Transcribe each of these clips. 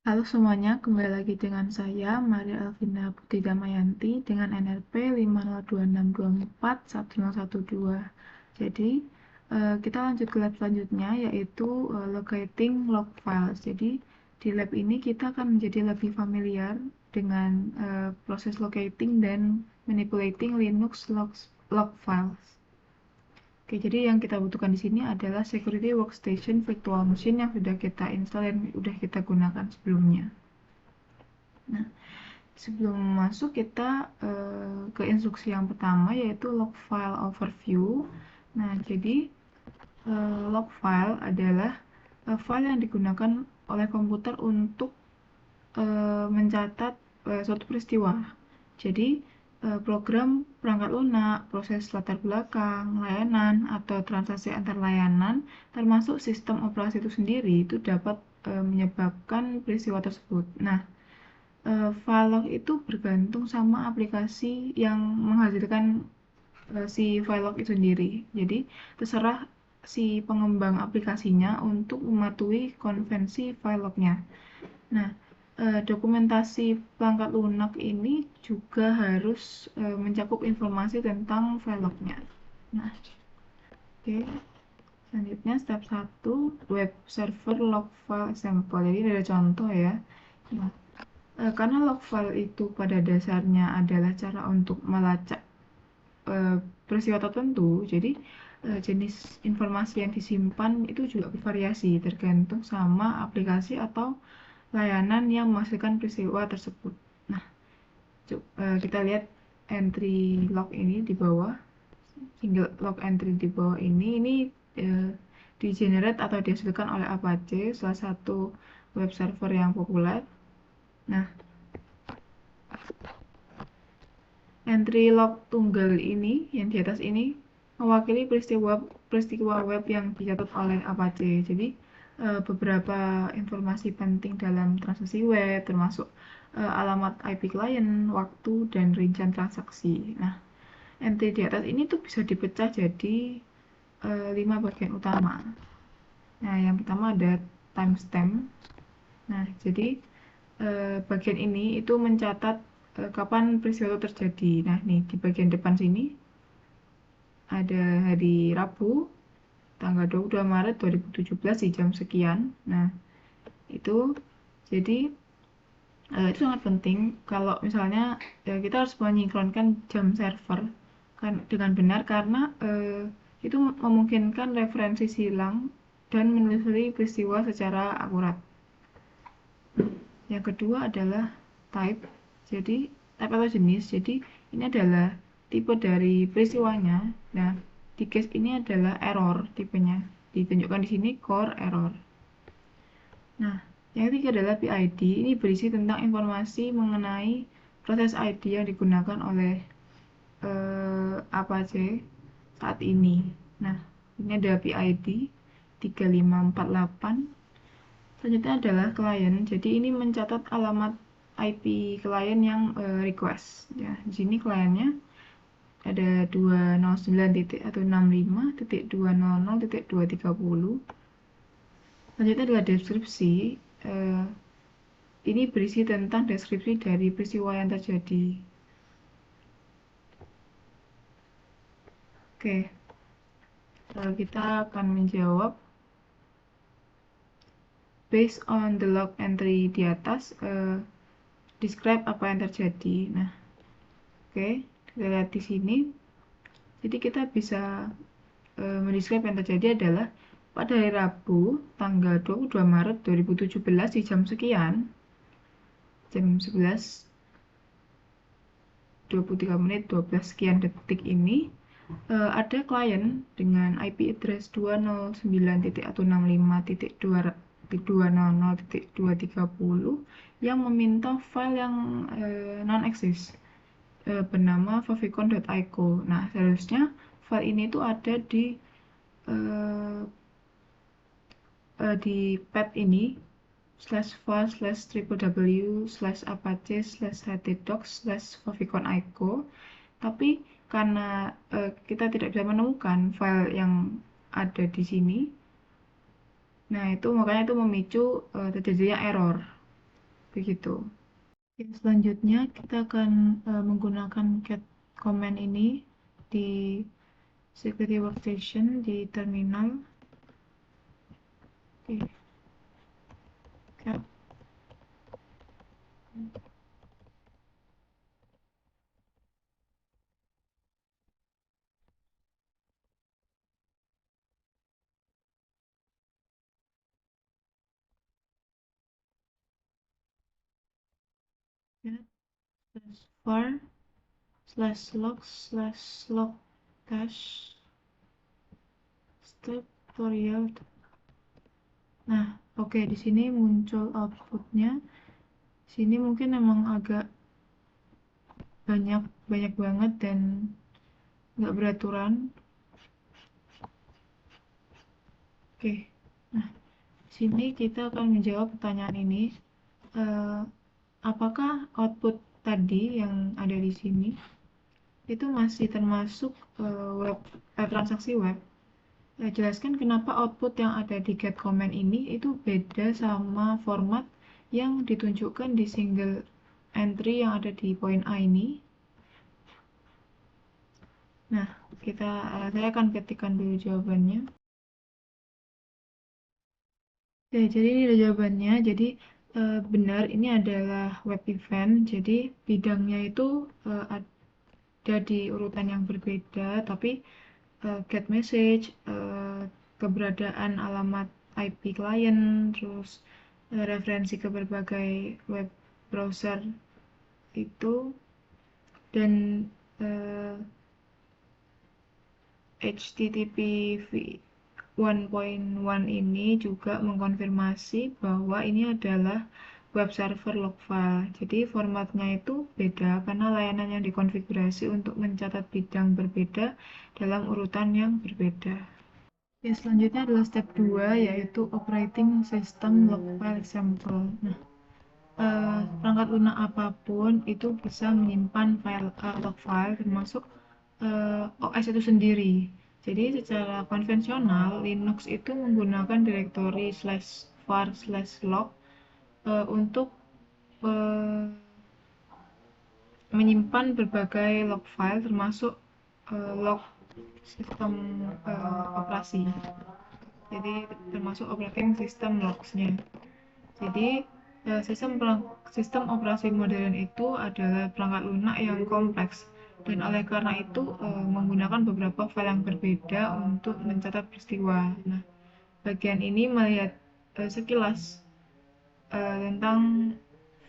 Halo semuanya, kembali lagi dengan saya, Maria Elvina Putri Damayanti dengan NRP 502624112. Jadi, kita lanjut ke lab selanjutnya, yaitu locating log files. Jadi, di lab ini kita akan menjadi lebih familiar dengan proses locating dan manipulating Linux log files. Oke, jadi yang kita butuhkan di sini adalah security workstation virtual machine yang sudah kita install dan sudah kita gunakan sebelumnya. Nah, sebelum masuk kita ke instruksi yang pertama, yaitu log file overview. Nah, jadi log file adalah file yang digunakan oleh komputer untuk mencatat suatu peristiwa. Jadi program, perangkat lunak, proses latar belakang, layanan, atau transaksi antar layanan, termasuk sistem operasi itu sendiri, itu dapat menyebabkan peristiwa tersebut. Nah, file log itu bergantung sama aplikasi yang menghasilkan si file log itu sendiri. Jadi, terserah si pengembang aplikasinya untuk mematuhi konvensi file lognya. Nah, dokumentasi perangkat lunak ini juga harus mencakup informasi tentang file lognya. Nah, oke. Selanjutnya step 1, web server log file example. Jadi ada contoh ya. Nah, karena log file itu pada dasarnya adalah cara untuk melacak peristiwa tertentu, jadi jenis informasi yang disimpan itu juga bervariasi tergantung sama aplikasi atau layanan yang menghasilkan peristiwa tersebut. Nah, kita lihat entry log ini di bawah, single log entry di bawah ini di generate atau dihasilkan oleh Apache, salah satu web server yang populer. Nah, entry log tunggal ini yang di atas ini mewakili peristiwa web yang dicatat oleh Apache. Jadi beberapa informasi penting dalam transaksi web termasuk alamat IP klien, waktu, dan rincian transaksi. Nah, entry di atas ini tuh bisa dipecah jadi 5 bagian utama. Nah, yang pertama ada timestamp. Nah, jadi bagian ini itu mencatat kapan peristiwa itu terjadi. Nah, nih di bagian depan sini ada hari Rabu, tanggal 22 Maret 2017 di jam sekian. Nah, itu jadi itu sangat penting kalau misalnya kita harus menyinkronkan jam server kan dengan benar karena itu memungkinkan referensi silang dan menelusuri peristiwa secara akurat. Yang kedua adalah type. Jadi type atau jenis. Jadi ini adalah tipe dari peristiwanya. Nah, di case ini adalah error tipenya. Ditunjukkan di sini core error. Nah, yang ketiga adalah PID. Ini berisi tentang informasi mengenai proses ID yang digunakan oleh Apache saat ini. Nah, ini ada PID 3548. Selanjutnya adalah klien. Jadi ini mencatat alamat IP klien yang request. Ya, di sini kliennya ada 209.165.200.230. Selanjutnya adalah deskripsi. Ini berisi tentang deskripsi dari peristiwa yang terjadi. Oke, kita akan menjawab based on the log entry di atas. Describe apa yang terjadi. Nah, oke, kita lihat di sini. Jadi kita bisa mendescribe yang terjadi adalah pada hari Rabu, tanggal 22 Maret 2017 di jam sekian, jam 11.23 12 sekian detik ini, ada klien dengan IP address 209.165.200.230 yang meminta file yang non-exist bernama favicon.ico. Nah, seharusnya file ini tuh ada di path ini //www/apache/htdocs/favicon.ico, tapi karena kita tidak bisa menemukan file yang ada di sini, nah itu makanya itu memicu terjadinya error. begitu. Oke, selanjutnya kita akan menggunakan get command ini di security workstation di terminal. Oke, get var /log dash step tutorial. Nah, oke, di sini muncul outputnya. Sini mungkin memang agak banyak banget dan nggak beraturan. Oke, nah sini kita akan menjawab pertanyaan ini. Apakah output tadi yang ada di sini itu masih termasuk transaksi web? Jelaskan kenapa output yang ada di get command ini itu beda sama format yang ditunjukkan di single entry yang ada di poin A ini. Nah, saya akan ketikkan dulu jawabannya. Oke, jadi ini ada jawabannya. Jadi benar ini adalah web event. Jadi bidangnya itu ada di urutan yang berbeda, tapi get message, keberadaan alamat IP client, terus referensi ke berbagai web browser itu, dan HTTP 1.1 ini juga mengkonfirmasi bahwa ini adalah web server log file. Jadi formatnya itu beda karena layanan yang dikonfigurasi untuk mencatat bidang berbeda dalam urutan yang berbeda. Ya, selanjutnya adalah step 2, yaitu operating system log file example. Nah, perangkat lunak apapun itu bisa menyimpan file log file termasuk OS itu sendiri. Jadi secara konvensional Linux itu menggunakan direktori /var/log untuk menyimpan berbagai log file termasuk log sistem operasi. Jadi termasuk operating system logs-nya. Jadi sistem operasi modern itu adalah perangkat lunak yang kompleks, dan oleh karena itu menggunakan beberapa file yang berbeda untuk mencatat peristiwa. Nah, bagian ini melihat sekilas tentang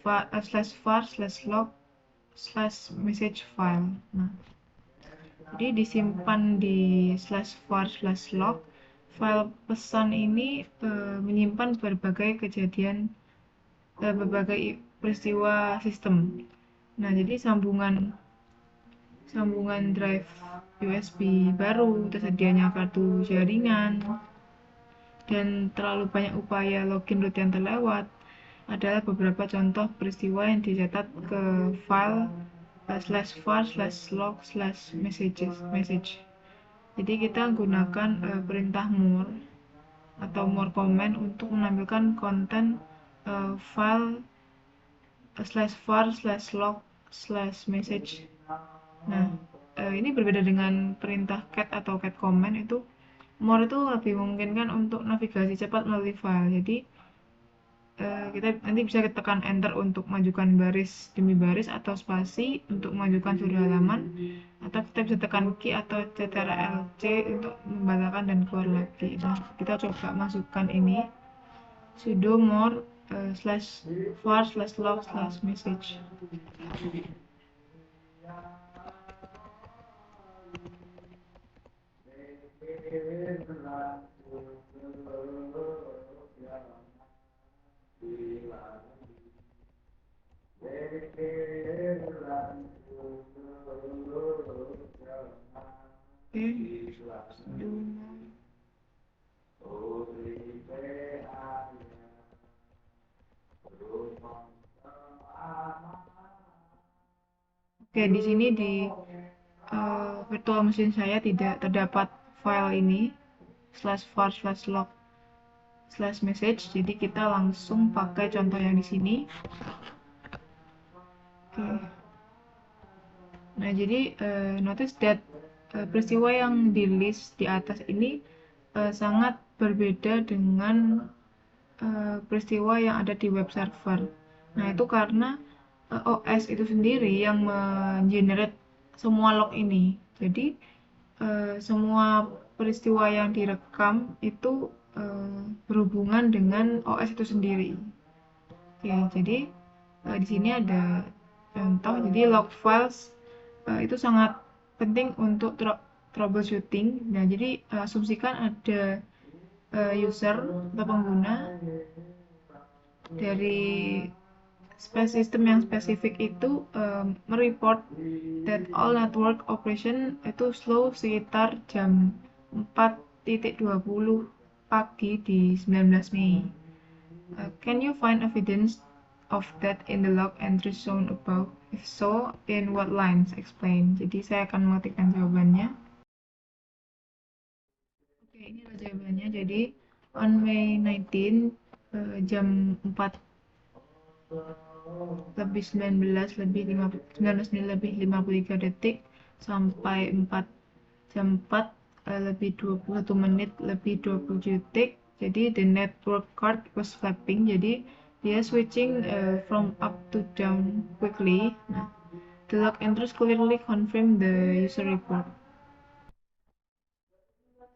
/var/log/message file. Nah, jadi disimpan di /var/log. File pesan ini menyimpan berbagai kejadian, berbagai peristiwa sistem. Nah, jadi sambungan drive USB baru, tersedianya kartu jaringan, dan terlalu banyak upaya login root yang terlewat adalah beberapa contoh peristiwa yang dicatat ke file /var/log/message. Jadi kita gunakan perintah more atau more command untuk menampilkan konten file /var/log/message. Nah, ini berbeda dengan perintah cat atau cat command. Itu more itu lebih memungkinkan untuk navigasi cepat melalui file. Jadi kita nanti bisa tekan enter untuk majukan baris demi baris atau spasi untuk majukan sudut halaman, atau kita bisa tekan key atau ctrl+c untuk membatalkan dan keluar lagi. Nah, kita coba masukkan ini sudo more /var/log/message. Oke, di sini di virtual machine saya tidak terdapat file ini /var/log /message. Jadi kita langsung pakai contoh yang di sini. Oke. Nah, jadi notice that peristiwa yang di list di atas ini sangat berbeda dengan peristiwa yang ada di web server. Nah, itu karena OS itu sendiri yang mengenerate semua log ini. Jadi, semua peristiwa yang direkam itu berhubungan dengan OS itu sendiri. Oke, jadi di sini ada contoh. Jadi log files itu sangat penting untuk troubleshooting. Nah, jadi asumsikan ada user atau pengguna dari sistem yang spesifik itu mereport that all network operation itu slow sekitar jam 4.20 pagi di 19 Mei. Can you find evidence of that in the log entry shown above? If so, in what lines? Explain. Jadi saya akan mengetikkan jawabannya. Oke, inilah jawabannya. Jadi on May 19 jam 4 lebih 19 lebih 53 detik sampai 4 jam 4 lebih 21 menit lebih 27 detik. Jadi the network card was flapping, jadi dia switching from up to down quickly. Nah, the log entries clearly confirm the user report.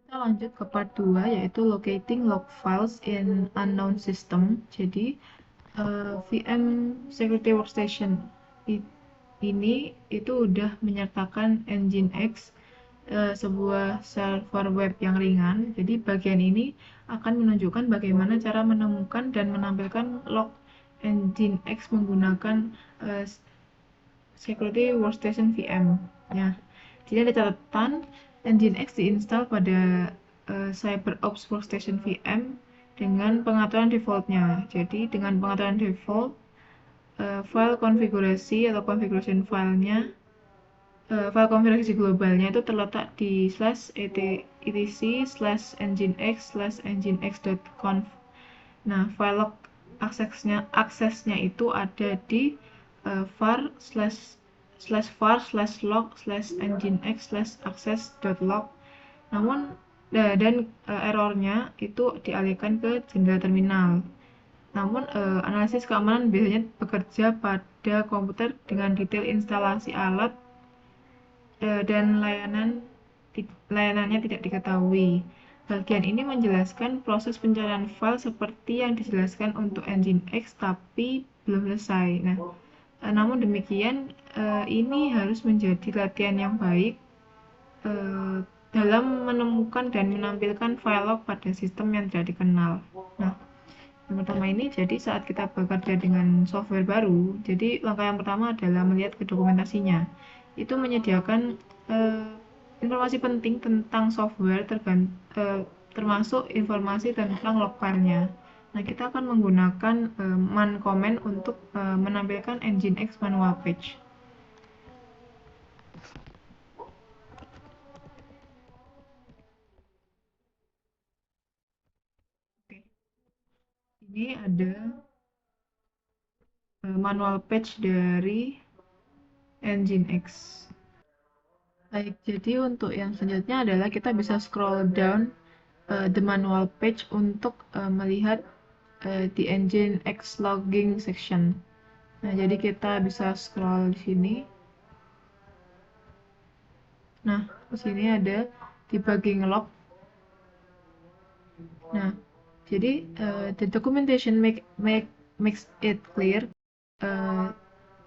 Kita lanjut ke part 2, yaitu locating log files in unknown system. Jadi VM Security Workstation ini itu udah menyertakan Nginx, sebuah server web yang ringan. Jadi bagian ini akan menunjukkan bagaimana cara menemukan dan menampilkan log Nginx menggunakan Security Workstation VM. Ya, jadi ada catatan Nginx diinstal pada CyberOps Workstation VM dengan pengaturan defaultnya. Jadi dengan pengaturan default, file konfigurasi atau configuration filenya, file konfigurasi globalnya itu terletak di /etc/nginx/nginx.conf. Nah, file log aksesnya itu ada di var/var/log/nginx/access.log. Namun dan errornya itu dialihkan ke jendela terminal. Namun analisis keamanan biasanya bekerja pada komputer dengan detail instalasi alat dan layanannya tidak diketahui. Bagian ini menjelaskan proses pencarian file seperti yang dijelaskan untuk Nginx, tapi belum selesai. Nah, namun demikian, ini harus menjadi latihan yang baik dalam menemukan dan menampilkan file log pada sistem yang tidak dikenal. Nah, yang pertama ini, jadi saat kita bekerja dengan software baru, jadi langkah yang pertama adalah melihat ke dokumentasinya. Itu menyediakan informasi penting tentang software, termasuk informasi tentang log filenya. Nah, kita akan menggunakan man command untuk menampilkan Nginx manual page. Oke. Ini ada manual page dari Nginx. Baik, jadi untuk yang selanjutnya adalah kita bisa scroll down the manual page untuk melihat the Nginx logging section. Nah, jadi kita bisa scroll di sini. Nah, di sini ada debugging log. Nah, jadi the documentation makes it clear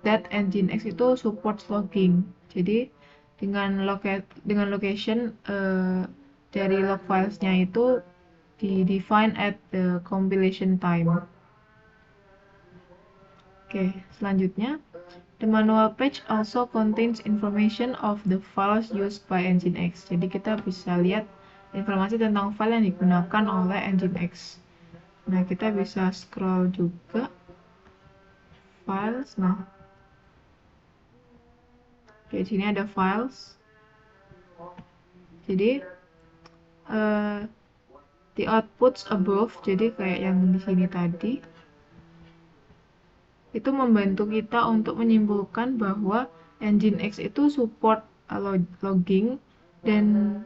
that Nginx itu supports logging. Jadi dengan location dari log filesnya itu di-define at the compilation time. Oke, selanjutnya, the manual page also contains information of the files used by Nginx. Jadi kita bisa lihat informasi tentang file yang digunakan oleh Nginx. Nah, kita bisa scroll juga files. Nah, di sini ada files. Jadi The outputs above, jadi kayak yang di sini tadi, itu membantu kita untuk menyimpulkan bahwa Nginx itu support logging dan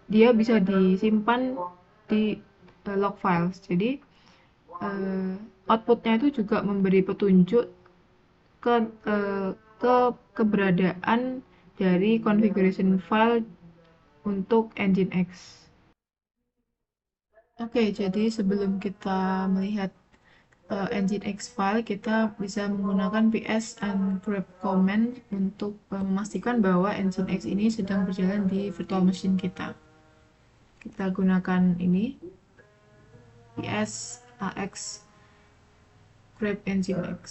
dia bisa disimpan di log files. Jadi outputnya itu juga memberi petunjuk ke keberadaan dari configuration file untuk Nginx. Oke, jadi sebelum kita melihat Nginx file, kita bisa menggunakan ps and grep command untuk memastikan bahwa Nginx ini sedang berjalan di virtual machine kita. Kita gunakan ini, ps ax grep Nginx.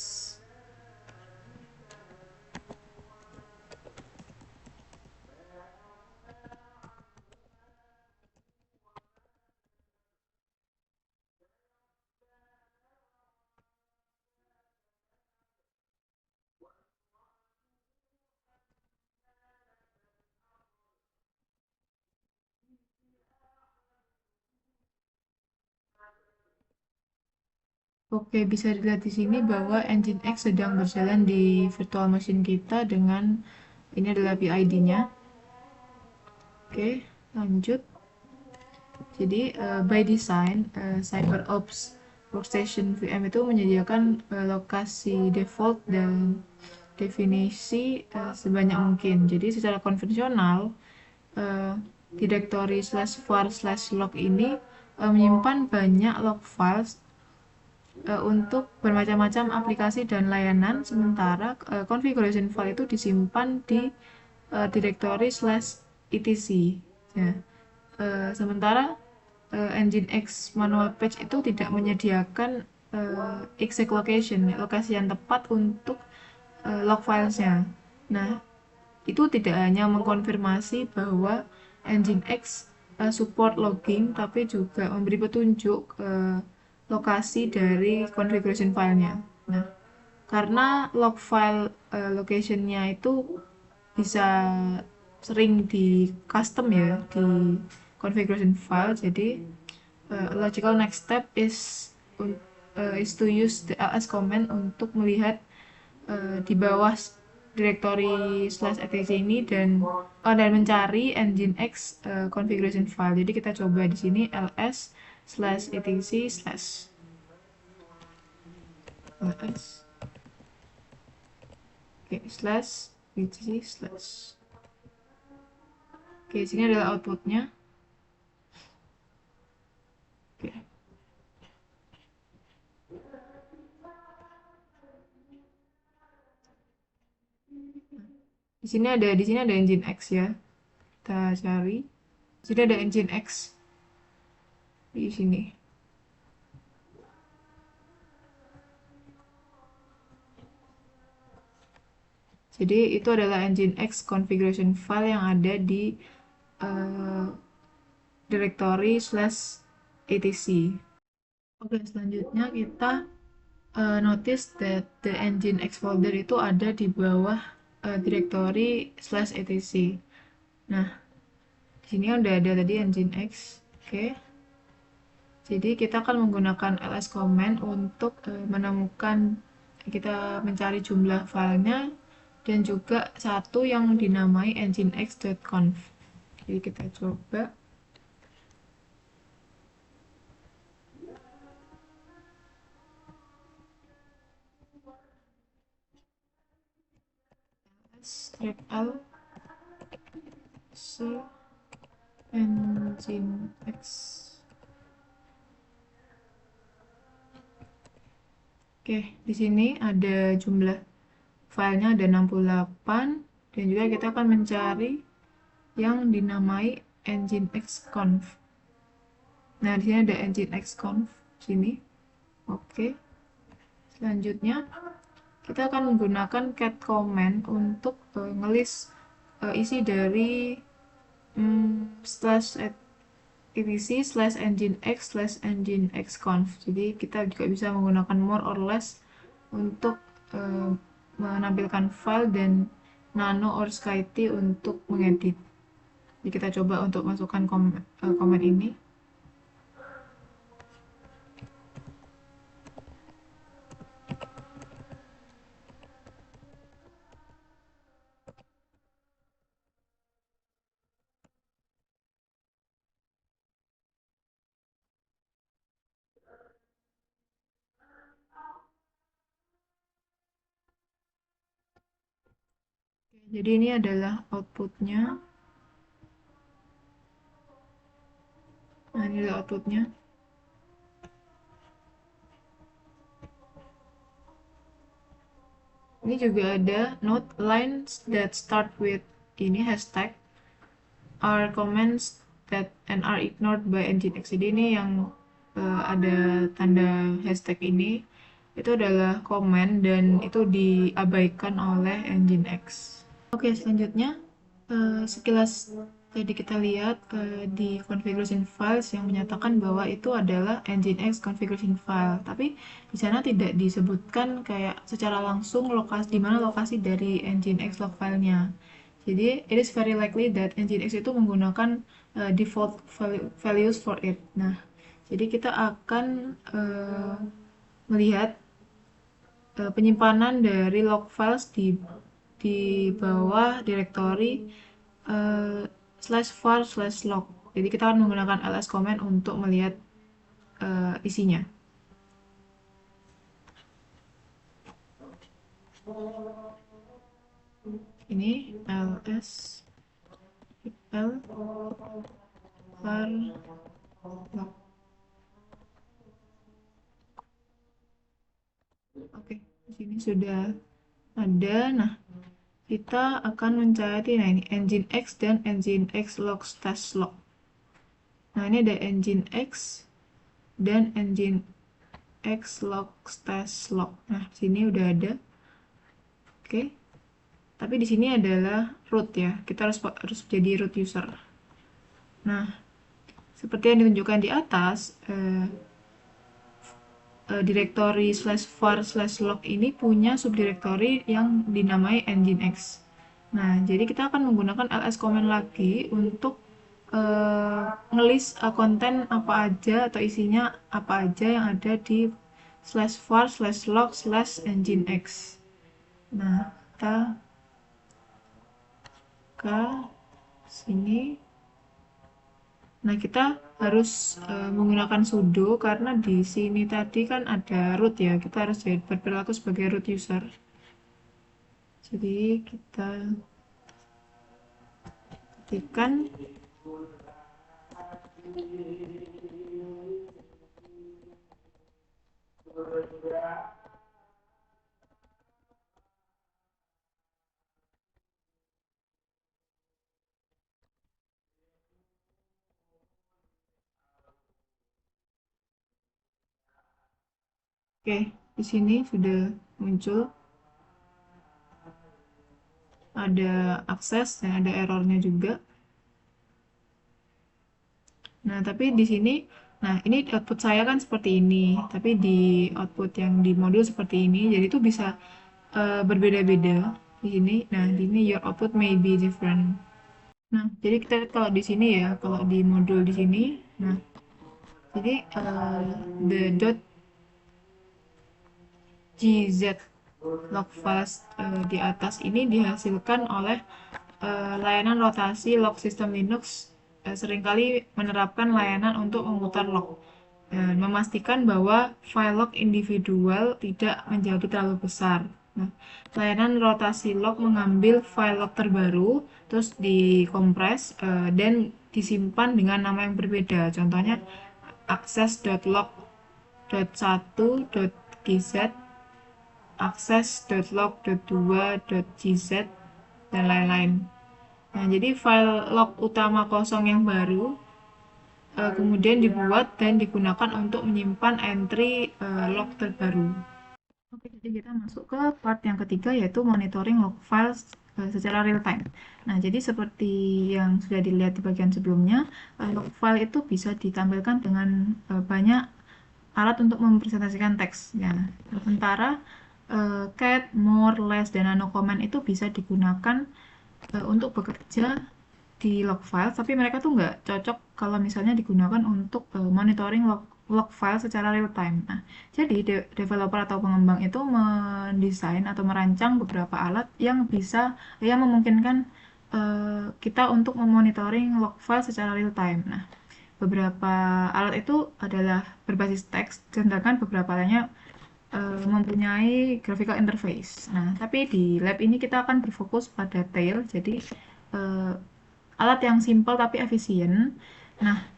Oke, bisa dilihat di sini bahwa Nginx sedang berjalan di virtual machine kita dengan ini adalah PID-nya. Oke, lanjut. Jadi by design, CyberOps Workstation VM itu menyediakan lokasi default dan definisi sebanyak mungkin. Jadi secara konvensional, directory /var/log ini menyimpan banyak log files untuk bermacam-macam aplikasi dan layanan, sementara configuration file itu disimpan di directory /etc. Ya. Sementara Nginx manual patch itu tidak menyediakan exact location, lokasi yang tepat untuk log filesnya. Nah, itu tidak hanya mengkonfirmasi bahwa Nginx support logging, tapi juga memberi petunjuk lokasi dari configuration filenya. Nah, karena log file location-nya itu bisa sering di custom ya di configuration file, jadi logical next step is to use the ls command untuk melihat di bawah directory /etc ini dan mencari Nginx configuration file. Jadi kita coba di sini ls/etc/ls. Oke, /etc/. Oke, sini adalah outputnya. Oke. Di sini ada Nginx ya. Kita cari. Di sini ada Nginx di sini. Jadi itu adalah Nginx configuration file yang ada di directory /etc. Oke, selanjutnya kita notice that the Nginx folder itu ada di bawah directory /etc. Nah, di sini udah ada tadi Nginx. Oke. Jadi kita akan menggunakan ls command untuk menemukan, kita mencari jumlah filenya dan juga satu yang dinamai nginx.conf. Jadi kita coba. ls-l c nginx. Oke, di sini ada jumlah filenya ada 68 dan juga kita akan mencari yang dinamai nginx.conf. Nah, di sini ada nginx.conf sini. Oke. Selanjutnya kita akan menggunakan cat command untuk ngelis isi dari /etc/nginx/nginx.conf. Jadi kita juga bisa menggunakan more or less untuk menampilkan file dan nano or skyt untuk mengedit. Jadi kita coba untuk masukkan komen ini. Jadi ini adalah outputnya. Nah, ini adalah outputnya. Ini juga ada note lines that start with ini hashtag are comments that and are ignored by Nginx. Jadi ini yang ada tanda hashtag ini itu adalah komen dan itu diabaikan oleh Nginx. Oke, selanjutnya sekilas tadi kita lihat di configuration files yang menyatakan bahwa itu adalah Nginx configuration file. Tapi di sana tidak disebutkan kayak secara langsung lokasi di mana lokasi dari Nginx log filenya. Jadi it is very likely that Nginx itu menggunakan default values for it. Nah, jadi kita akan melihat penyimpanan dari log files di bawah direktori /var/log. Jadi kita akan menggunakan ls command untuk melihat isinya. Ini ls l var log. Oke, di sini sudah ada. Nah, kita akan mencari nah ini Nginx dan Nginx log stash log. Nah, ini ada Nginx dan Nginx log stash log. Nah, di sini udah ada. Oke. Tapi di sini adalah root ya. Kita harus jadi root user. Nah, seperti yang ditunjukkan di atas, direktori /var/log ini punya subdirektori yang dinamai Nginx. Nah, jadi kita akan menggunakan ls command lagi untuk ngelis konten apa aja atau isinya apa aja yang ada di /var/log/nginx. Nah, kita ke sini. Nah, kita harus menggunakan sudo karena di sini tadi kan ada root ya. Kita harus berperilaku sebagai root user. Jadi kita ketikkan oke, di sini sudah muncul ada akses dan ada errornya juga. Nah, tapi di sini, nah ini output saya kan seperti ini, tapi di output yang di modul seperti ini, jadi itu bisa berbeda-beda di sini. Nah, di sini your output may be different. Nah, jadi kita lihat kalau di sini ya, kalau di modul di sini, nah, jadi the dot gz log files di atas ini dihasilkan oleh layanan rotasi log sistem Linux seringkali menerapkan layanan untuk memutar log dan memastikan bahwa file log individual tidak menjadi terlalu besar. Nah, layanan rotasi log mengambil file log terbaru, terus dikompres dan disimpan dengan nama yang berbeda. Contohnya access.log.1.gz, access.log.2.gz, dan lain-lain. Nah, jadi file log utama kosong yang baru kemudian dibuat dan digunakan untuk menyimpan entry log terbaru. Oke, jadi kita masuk ke part yang ketiga yaitu monitoring log files secara real time. Nah, jadi seperti yang sudah dilihat di bagian sebelumnya, log file itu bisa ditampilkan dengan banyak alat untuk mempresentasikan teks. Ya, sementara cat, more, less, dan nano command itu bisa digunakan untuk bekerja di log file, tapi mereka tuh nggak cocok kalau misalnya digunakan untuk monitoring log file secara real time. Nah, jadi developer atau pengembang itu mendesain atau merancang beberapa alat yang memungkinkan kita untuk memonitoring log file secara real time. Nah, beberapa alat itu adalah berbasis teks, sedangkan beberapa lainnya mempunyai graphical interface. Nah, tapi di lab ini kita akan berfokus pada tail, jadi alat yang simpel tapi efisien. Nah,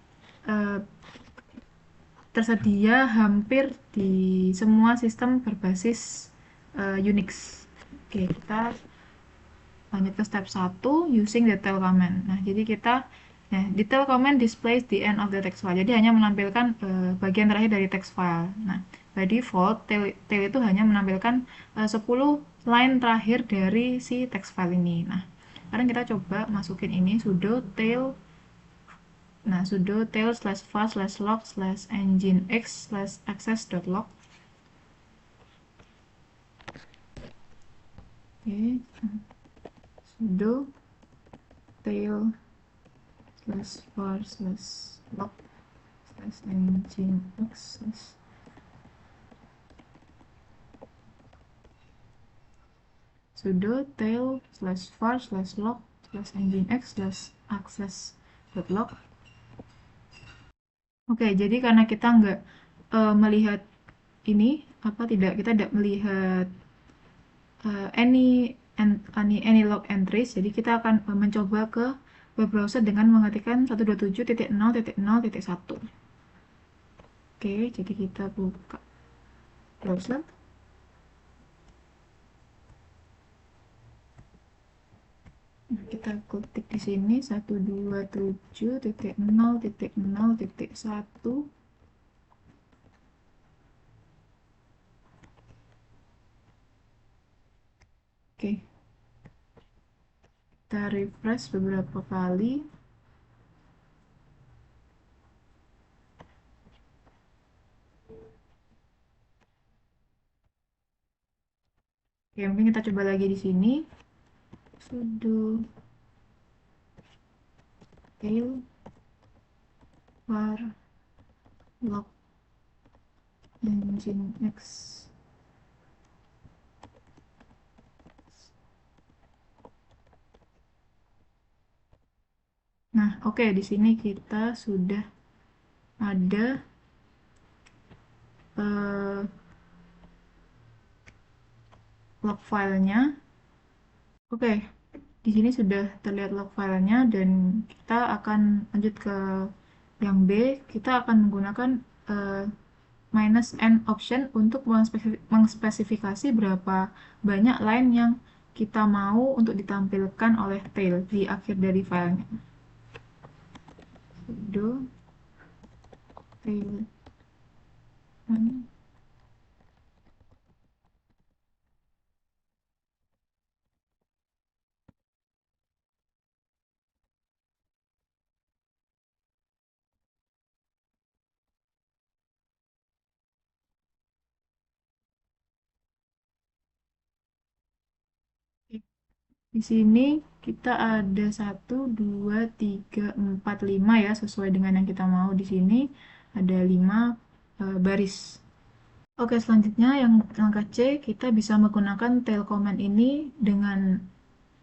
tersedia hampir di semua sistem berbasis Unix. Oke, kita lanjut ke step 1, using detail command. Nah, jadi kita detail command displays the end of the text file. Jadi hanya menampilkan bagian terakhir dari text file. Nah, by default tail itu hanya menampilkan 10 line terakhir dari si text file ini. Nah, sekarang kita coba masukin ini sudo tail. Nah, sudo tail /var /log /nginx /access.log. Oke, sudo tail /var /log /nginx sudo tail /var /log /nginx /access.log. Oke, jadi karena kita nggak melihat ini kita tidak melihat any log entries, jadi kita akan mencoba ke web browser dengan mengetikkan 127.0.0.1. Oke, jadi kita buka browser. Nah, kita ketik di sini 127.0.0.1. Oke, kita refresh beberapa kali. Oke, mungkin kita coba lagi di sini. Sudo tail var log nginx. Nah, oke, di sini kita sudah ada log filenya. Oke, di sini sudah terlihat log filenya dan kita akan lanjut ke yang B. Kita akan menggunakan -n option untuk mengspesifikasi berapa banyak line yang kita mau untuk ditampilkan oleh tail di akhir dari filenya. Sudo tail di sini kita ada 1, 2, 3, 4, 5 ya, sesuai dengan yang kita mau. Di sini ada 5 baris. Oke, selanjutnya yang langkah C, kita bisa menggunakan tail command ini dengan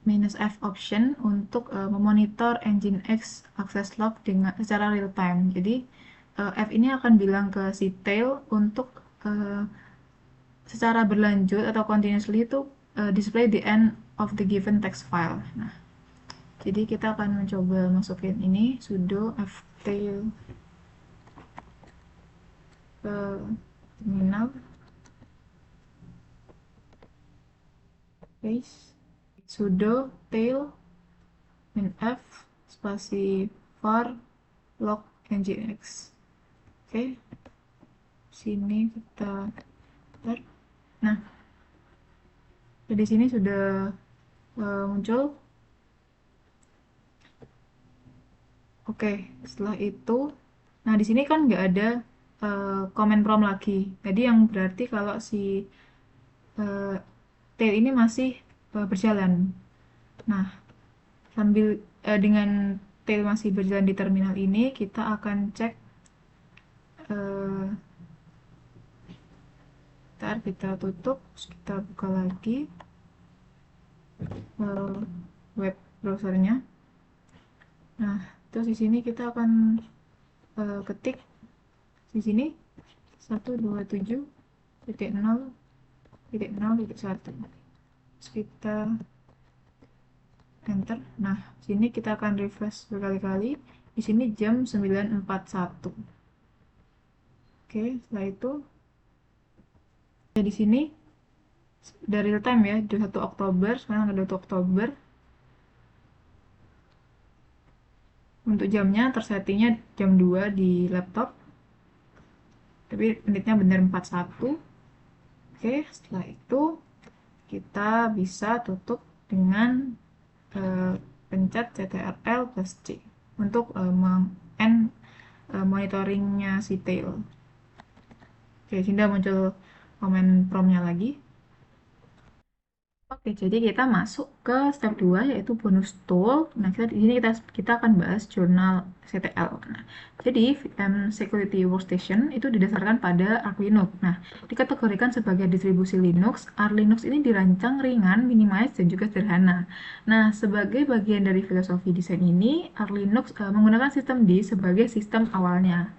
-f option untuk memonitor nginx access log secara real time. Jadi F ini akan bilang ke si tail untuk secara berlanjut atau continuously itu display the end of the given text file. Nah, jadi kita akan mencoba masukin ini sudo ftail ke terminal, paste sudo tail -f spasi var log nginx. Oke, sini kita enter. Nah, di sini sudah muncul. Oke, setelah itu, nah di sini kan nggak ada comment prompt lagi. Jadi yang berarti kalau si tail ini masih berjalan. Nah, sambil dengan tail masih berjalan di terminal ini, kita akan cek. Ntar kita tutup, terus kita buka lagi web browsernya. Nah, terus di sini kita akan ketik di sini 127 titik nol, titik nol, titik satu. Terus kita enter. Nah, sini kita akan refresh berkali-kali. Di sini jam 9.41. Oke, setelah itu ya di sini dari real time ya, 21 Oktober, sekarang ada 1 Oktober. Untuk jamnya tersettingnya jam 2 di laptop. Tapi menitnya benar 41. Oke, setelah itu kita bisa tutup dengan pencet CTRL plus C untuk end monitoringnya si tail. Oke, sini muncul komen promnya lagi. Oke, jadi kita masuk ke step 2 yaitu bonus tool. Nah, di sini kita akan bahas jurnal CTL. Nah, jadi VM Security Workstation itu didasarkan pada Arch Linux. Nah, dikategorikan sebagai distribusi Linux. Arch Linux ini dirancang ringan, minimalis, dan juga sederhana. Nah, sebagai bagian dari filosofi desain ini, Arch Linux menggunakan sistem D sebagai sistem awalnya.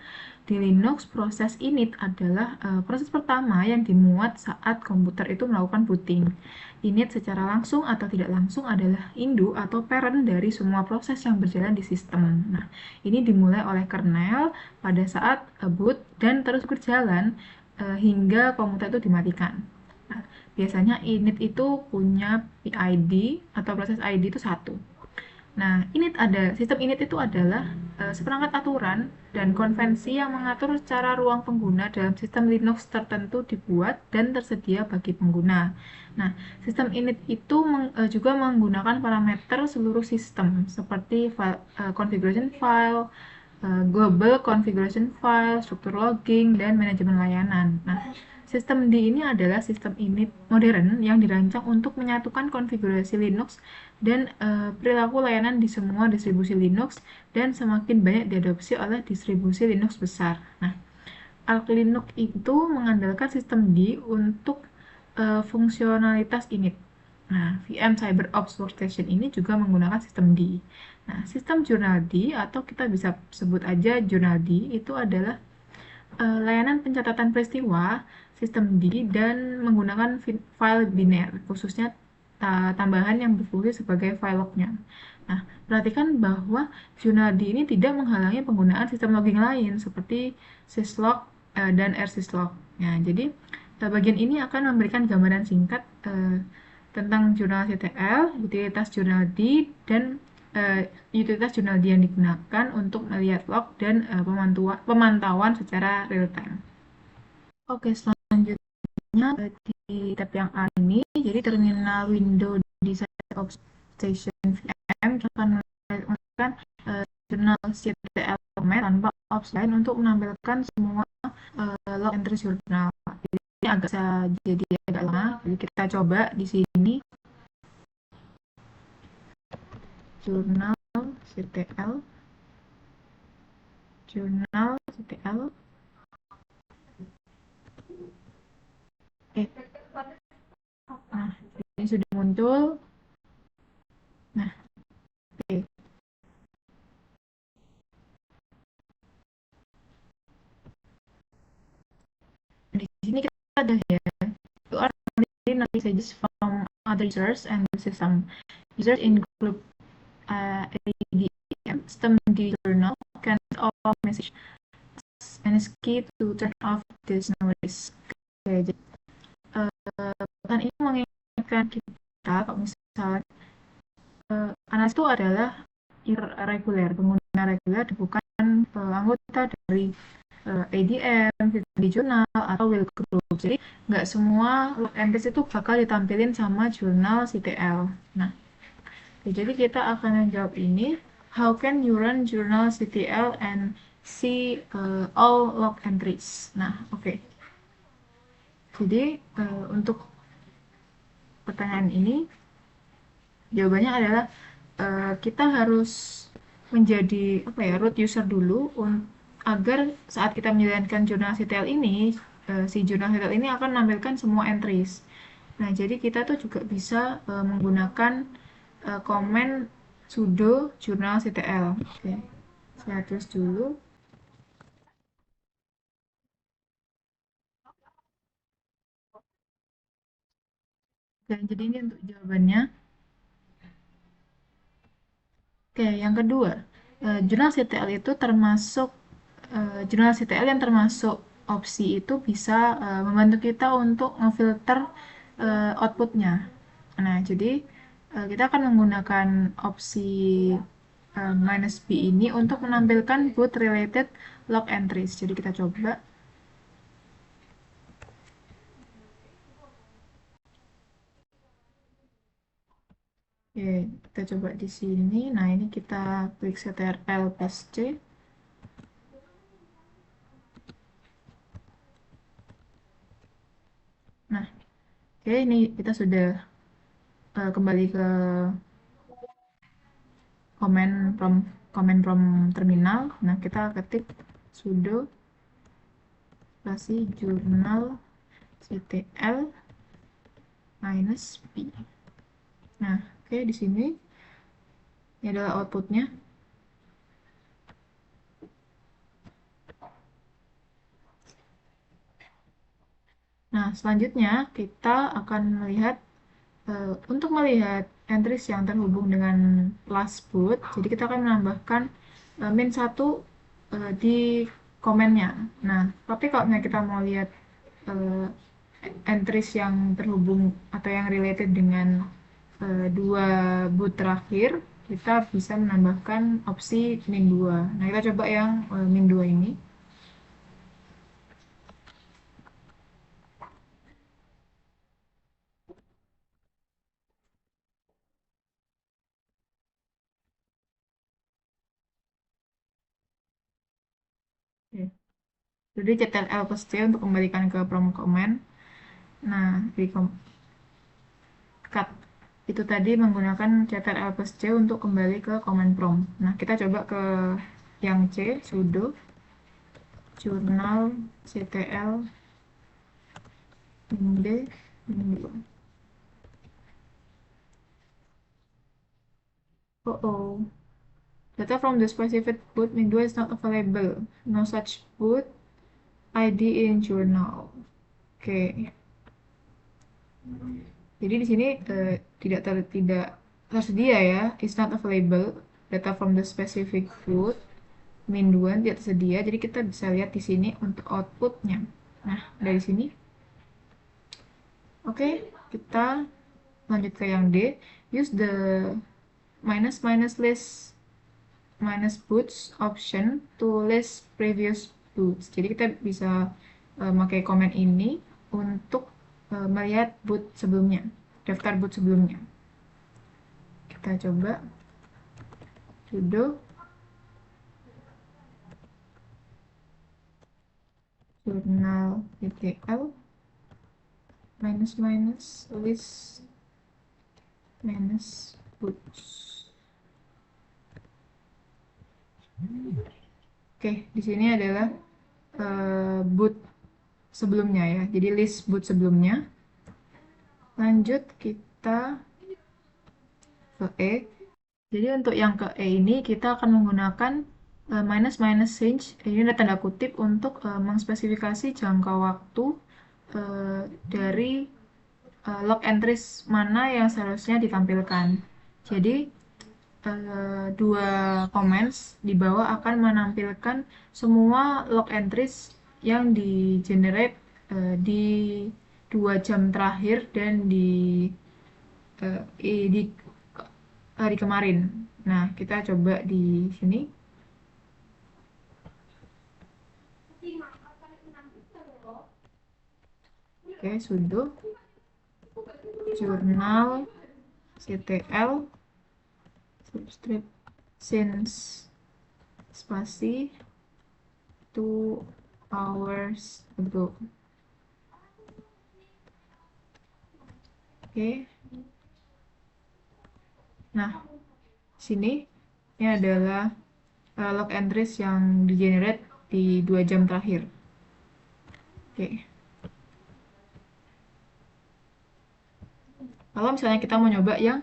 Di Linux, proses init adalah proses pertama yang dimuat saat komputer itu melakukan booting. Init secara langsung atau tidak langsung adalah induk atau parent dari semua proses yang berjalan di sistem. Nah, ini dimulai oleh kernel pada saat boot dan terus berjalan hingga komputer itu dimatikan. Nah, biasanya init itu punya PID atau proses ID itu 1. Nah, sistem init itu adalah seperangkat aturan dan konvensi yang mengatur cara ruang pengguna dalam sistem Linux tertentu dibuat dan tersedia bagi pengguna. Nah, sistem init itu juga menggunakan parameter seluruh sistem seperti configuration file, global configuration file, struktur logging, dan manajemen layanan. Nah, sistem D ini adalah sistem init modern yang dirancang untuk menyatukan konfigurasi Linux dan perilaku layanan di semua distribusi Linux dan semakin banyak diadopsi oleh distribusi Linux besar. Nah, Arch Linux itu mengandalkan sistem D untuk fungsionalitas init. Nah, VM CyberOps Workstation ini juga menggunakan sistem D. Nah, sistem jurnal D atau kita bisa sebut aja jurnal D itu adalah layanan pencatatan peristiwa sistem D dan menggunakan file biner, khususnya tambahan yang berfungsi sebagai file lognya. Nah, perhatikan bahwa jurnal D ini tidak menghalangi penggunaan sistem logging lain seperti syslog dan rsyslog. Nah, jadi bagian ini akan memberikan gambaran singkat tentang jurnal CTL, utilitas jurnal D, dan utilitas jurnal D yang digunakan untuk melihat log dan pemantauan secara real time. Oke, selanjutnya di tab yang A ini, jadi terminal window di CyberOps Workstation VM kita akan menekan jurnal CTL format tanpa ops lain untuk menampilkan semua log entry jurnal. Jadi ini agak lama, jadi kita coba di sini jurnal CTL, jurnal CTL. Nah, ini sudah muncul. Nah, oke. Di sini kita ada ya, you are only messages from other users and the system. Users include ADM, system D journal, can off message, and is key to turn off this noise. Oke, jadi button ini mengingatkan kita kalau misalnya analis itu adalah reguler, pengguna reguler bukan anggota dari ADM, di jurnal, atau will group. Jadi nggak semua log entries itu bakal ditampilin sama jurnal CTL. Nah, jadi kita akan menjawab ini. How can you run journal CTL and see all log entries? Nah, oke. Jadi untuk pertanyaan ini jawabannya adalah kita harus menjadi root user dulu agar saat kita menjalankan jurnal CTL ini si jurnal CTL ini akan menampilkan semua entries. Nah, jadi kita tuh juga bisa menggunakan komen sudo jurnal CTL. Oke, saya tulis dulu. Oke, jadi ini untuk jawabannya. Oke, yang kedua, jurnal CTL itu termasuk jurnal CTL yang termasuk opsi itu bisa membantu kita untuk ngefilter outputnya. Nah, jadi kita akan menggunakan opsi minus B ini untuk menampilkan boot related log entries. Jadi kita coba. Oke, kita coba di sini. Nah, ini kita klik CTRL plus C. Nah, oke, ini kita sudah kembali ke komen from terminal. Nah, kita ketik sudo spasi jurnal ctl minus p. Nah, oke, di sini ini adalah outputnya. Nah, selanjutnya kita akan melihat untuk melihat entries yang terhubung dengan last boot. Jadi kita akan menambahkan min 1 di komennya. Nah, tapi kalau misalnya kita mau lihat uh, entries yang terhubung atau yang related dengan dua boot terakhir, kita bisa menambahkan opsi min 2. Nah, kita coba yang min 2 ini. Oke. Jadi ctrl plus C untuk kembalikan ke from comment. Nah, di cut itu tadi menggunakan ctrl plus C untuk kembali ke command prompt. Nah, kita coba ke yang C, sudo jurnal ctl min d min 2. Oh, oh. Data from the specific boot min 2 is not available. No such boot ID in journal. Oke. Jadi di sini tidak tersedia ya, is not available. Data from the specific boot min 2 tidak tersedia. Jadi kita bisa lihat di sini untuk outputnya. Nah, dari sini. Oke, kita lanjut ke yang D. Use the minus minus list minus boots option to list previous boots. Jadi kita bisa pakai komen ini untuk melihat boot sebelumnya, daftar boot sebelumnya. Kita coba sudo jurnal etl minus minus list minus boots. Oke, di sini adalah boot sebelumnya ya. Jadi list boot sebelumnya. Lanjut kita ke E. Jadi untuk yang ke E ini kita akan menggunakan minus minus range. Ini ada tanda kutip untuk mengspesifikasi jangka waktu dari log entries mana yang seharusnya ditampilkan. Jadi dua comments di bawah akan menampilkan semua log entries yang di generate di 2 jam terakhir dan di hari kemarin. Nah, kita coba di sini. Oke, sudo jurnal ctl subscript since spasi 2 hours ago. Oke. Nah, sini ini adalah log entries yang di generate di 2 jam terakhir. Oke. Kalau misalnya kita mau nyoba yang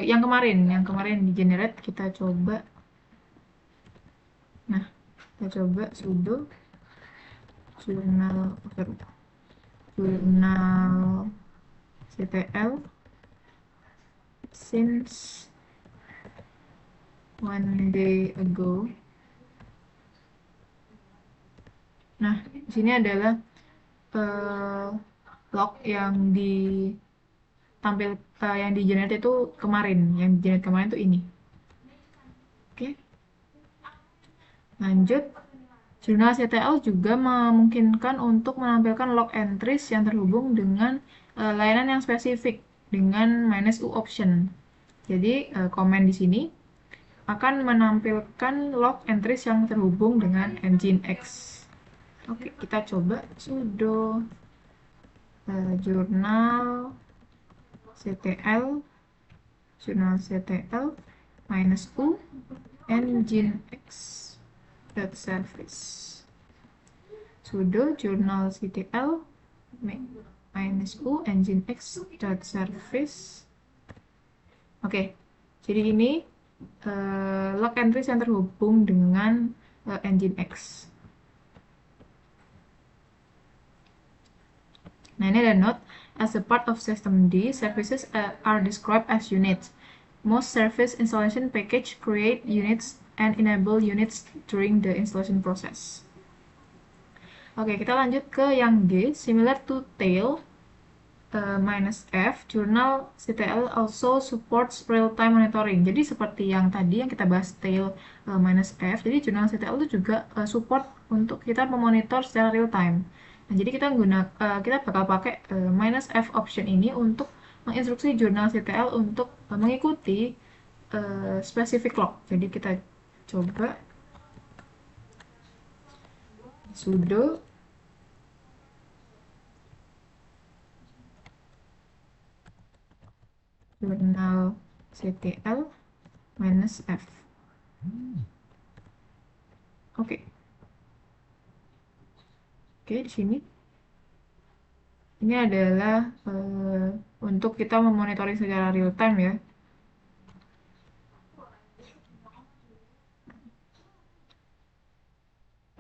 yang kemarin di generate, kita coba. Nah, kita coba sudo jurnal CTL since 1 day ago. Nah, di sini adalah log yang yang di generate itu kemarin, yang di generate kemarin itu ini. Oke. Lanjut, jurnal CTL juga memungkinkan untuk menampilkan log entries yang terhubung dengan layanan yang spesifik dengan -u option. Jadi, komen di sini akan menampilkan log entries yang terhubung dengan Nginx. Oke, kita coba sudo jurnal CTL -u nginx.service sudo jurnal CTL -u nginx.service. Oke, jadi ini log entries yang terhubung dengan Nginx. Nah, ini ada note, as a part of system D, services are described as units. Most service installation package create units and enable units during the installation process. Oke, kita lanjut ke yang G, similar to tail -f, journal CTL also supports real-time monitoring. Jadi seperti yang tadi yang kita bahas tail -f, jadi jurnal CTL itu juga support untuk kita memonitor secara real-time. Nah, jadi kita bakal pakai -f option ini untuk menginstruksi jurnal CTL untuk mengikuti specific log. Jadi kita coba sudo jurnal CTL -f. Oke, di sini ini adalah untuk kita memonitoring secara real time ya.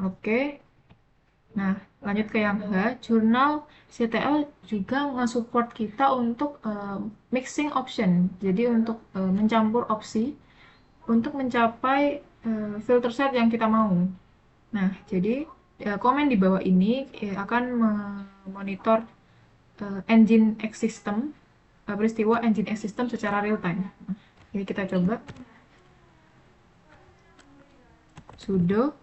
Oke. Nah, lanjut ke yang H, jurnal CTL juga nge-support kita untuk mixing option. Jadi untuk mencampur opsi untuk mencapai filter set yang kita mau. Nah, jadi komen di bawah ini akan memonitor Nginx system, peristiwa Nginx system secara real time. Jadi kita coba sudo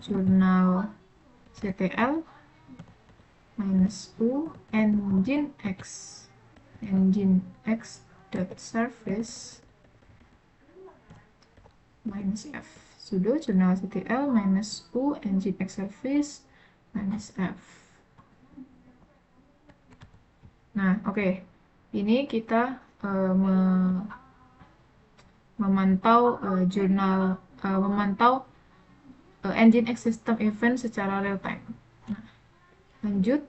jurnal CTL -u nginx.service -f sudo jurnal CTL -u nginx.service -f. Nah, oke. Ini kita memantau Nginx system event secara real time. Nah, lanjut.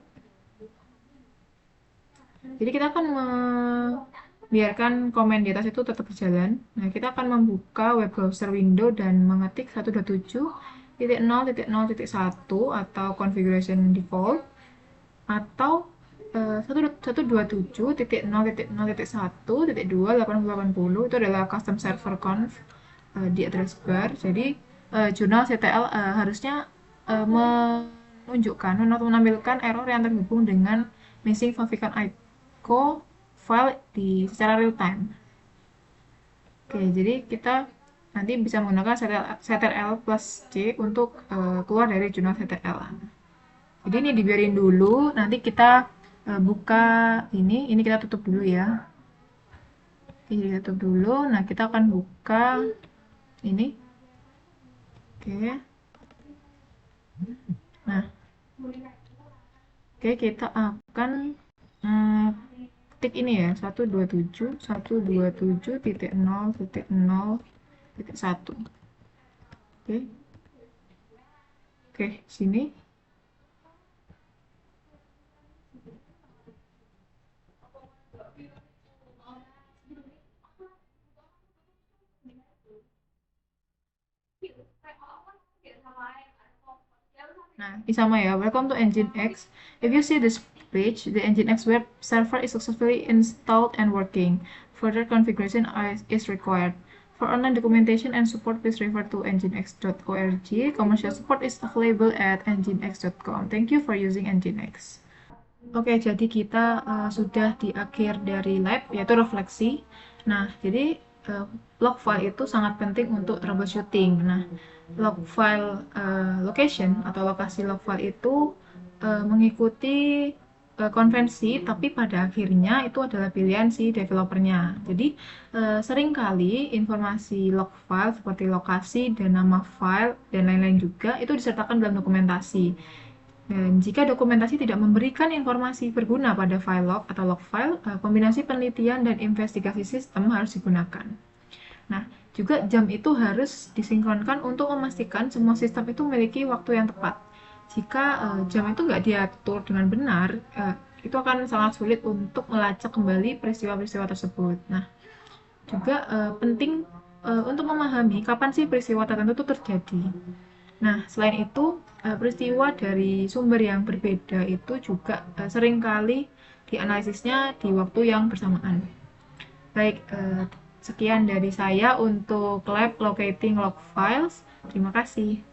Jadi kita akan membiarkan komen di atas itu tetap berjalan. Nah, kita akan membuka web browser window dan mengetik 127.0.0.1 atau configuration default atau 127.0.0.1.2.8080 itu adalah custom server conf di address bar. Jadi jurnal CTL harusnya menunjukkan atau menampilkan error yang terhubung dengan missing favicon ICO file secara real time. Oke, jadi kita nanti bisa menggunakan CTRL plus C untuk keluar dari jurnal CTL. Jadi ini dibiarin dulu, nanti kita buka ini kita tutup dulu ya. Oke, jadi tutup dulu. Nah, kita akan buka ini. Oke. Nah, oke, kita akan ketik ini ya, 127.0.0.1. Oke, sini. Nah, ini sama ya. Welcome to Nginx. If you see this page, the Nginx web server is successfully installed and working. Further configuration is required. For online documentation and support, please refer to nginx.org. Commercial support is available at nginx.com. Thank you for using Nginx. Oke, jadi kita sudah di akhir dari lab, yaitu refleksi. Nah, jadi log file itu sangat penting untuk troubleshooting. Nah, log file location atau lokasi log file itu mengikuti konvensi, tapi pada akhirnya itu adalah pilihan si developernya. Jadi seringkali informasi log file seperti lokasi dan nama file dan lain-lain juga itu disertakan dalam dokumentasi. Dan jika dokumentasi tidak memberikan informasi berguna pada file log atau log file, kombinasi penelitian dan investigasi sistem harus digunakan. Nah, juga jam itu harus disinkronkan untuk memastikan semua sistem itu memiliki waktu yang tepat. Jika jam itu nggak diatur dengan benar, itu akan sangat sulit untuk melacak kembali peristiwa-peristiwa tersebut. Nah, juga penting untuk memahami kapan sih peristiwa tertentu itu terjadi. Nah, selain itu, peristiwa dari sumber yang berbeda itu juga seringkali dianalisisnya di waktu yang bersamaan. Baik, sekian dari saya untuk lab locating log files. Terima kasih.